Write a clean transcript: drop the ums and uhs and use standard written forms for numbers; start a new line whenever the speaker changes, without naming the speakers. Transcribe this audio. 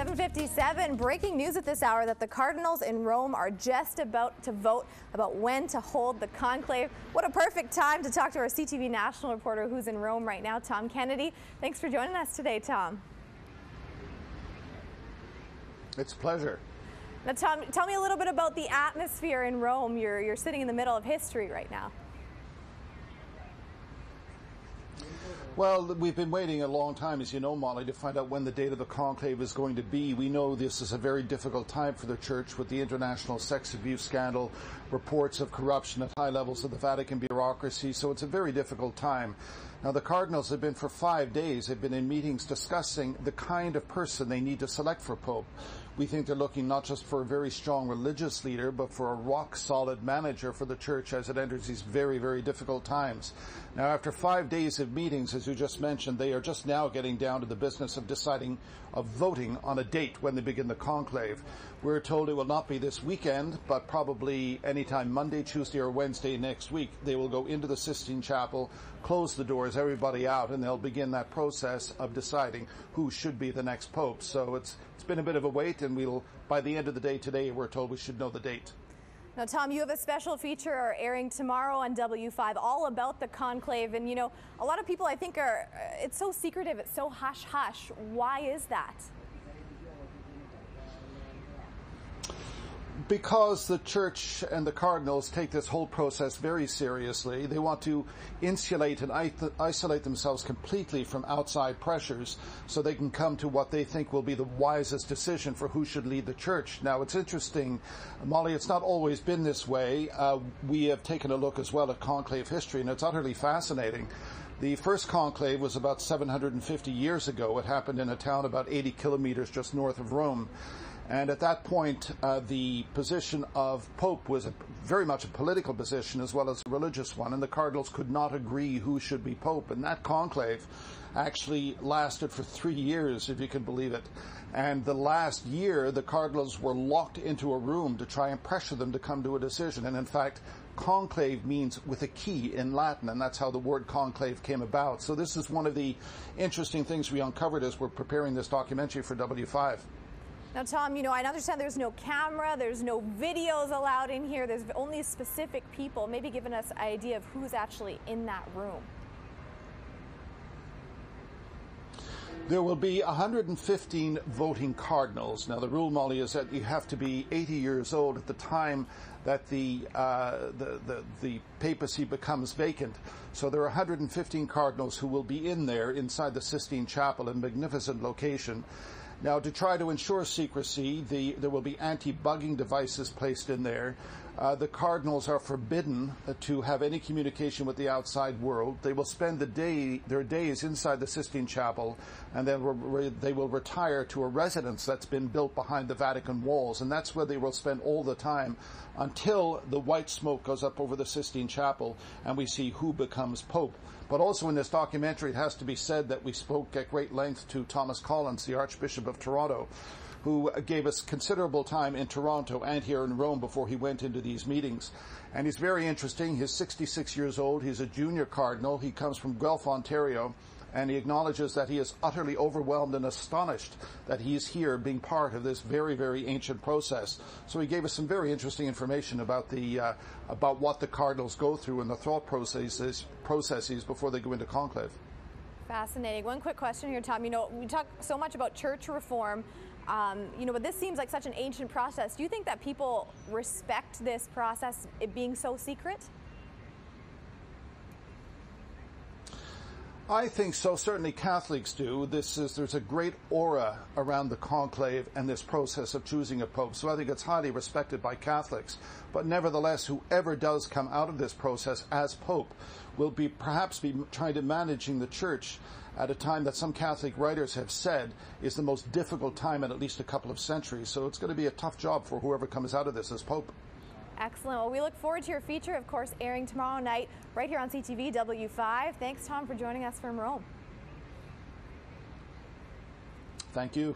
7:57, breaking news at this hour that the cardinals in Rome are just about to vote about when to hold the conclave. What a perfect time to talk to our CTV national reporter who's in Rome right now, Tom Kennedy. Thanks for joining us today, Tom.
It's a pleasure.
Now, Tom, tell me a little bit about the atmosphere in Rome. You're sitting in the middle of history right now.
Well, we've been waiting a long time, as you know, Molly, to find out when the date of the conclave is going to be. We know this is a very difficult time for the Church with the international sex abuse scandal, reports of corruption at high levels of the Vatican bureaucracy, so it's a very difficult time. Now, the cardinals have been for 5 days, they've been in meetings discussing the kind of person they need to select for Pope. We think they're looking not just for a very strong religious leader, but for a rock-solid manager for the Church as it enters these very, very difficult times. Now, after 5 days of meetings, as you just mentioned, they are just now getting down to the business of voting on a date when they begin the conclave. We're told it will not be this weekend, but probably anytime Monday, Tuesday, or Wednesday next week. They will go into the Sistine Chapel, close the doors, everybody out, and they'll begin that process of deciding who should be the next pope. So it's been a bit of a wait, and by the end of the day today, we're told we should know the date.
Now, Tom, you have a special feature airing tomorrow on W5 all about the conclave. And, you know, a lot of people, I think, it's so secretive, it's so hush-hush. Why is that?
Because the Church and the cardinals take this whole process very seriously. They want to insulate and isolate themselves completely from outside pressures so they can come to what they think will be the wisest decision for who should lead the Church. Now, it's interesting, Molly, it's not always been this way. We have taken a look as well at conclave history, and it's utterly fascinating. The first conclave was about 750 years ago. It happened in a town about 80 kilometers just north of Rome. And at that point, the position of Pope was very much a political position as well as a religious one, and the cardinals could not agree who should be Pope. And that conclave actually lasted for 3 years, if you can believe it. And the last year, the cardinals were locked into a room to try and pressure them to come to a decision. And in fact, conclave means with a key in Latin, and that's how the word conclave came about. So this is one of the interesting things we uncovered as we're preparing this documentary for W5.
Now, Tom, you know, I understand there's no camera, there's no videos allowed in here, there's only specific people. Maybe giving us an idea of who's actually in that room.
There will be 115 voting cardinals. Now, the rule, Molly, is that you have to be 80 years old at the time that the papacy becomes vacant. So there are 115 cardinals who will be in there inside the Sistine Chapel, a magnificent location. Now, to try to ensure secrecy, there will be anti-bugging devices placed in there. The cardinals are forbidden to have any communication with the outside world. They will spend their days inside the Sistine Chapel, and then they will retire to a residence that's been built behind the Vatican walls, and that's where they will spend all the time until the white smoke goes up over the Sistine Chapel and we see who becomes Pope. But also in this documentary, it has to be said that we spoke at great length to Thomas Collins, the Archbishop of Toronto, who gave us considerable time in Toronto and here in Rome before he went into these meetings. And he's very interesting. He's 66 years old. He's a junior cardinal. He comes from Guelph, Ontario, and he acknowledges that he is utterly overwhelmed and astonished that he's here being part of this very, very ancient process. So he gave us some very interesting information about what the cardinals go through and the thought processes before they go into conclave.
Fascinating. One quick question here, Tom. You know, we talk so much about church reform, you know, but this seems like such an ancient process. Do you think that people respect this process, it being so secret?
I think so. Certainly Catholics do. There's a great aura around the conclave and this process of choosing a pope. So I think it's highly respected by Catholics. But nevertheless, whoever does come out of this process as pope will perhaps be trying to managing the Church at a time that some Catholic writers have said is the most difficult time in at least a couple of centuries. So it's going to be a tough job for whoever comes out of this as pope.
Excellent. Well, we look forward to your feature, of course, airing tomorrow night right here on CTV W5. Thanks, Tom, for joining us from Rome.
Thank you.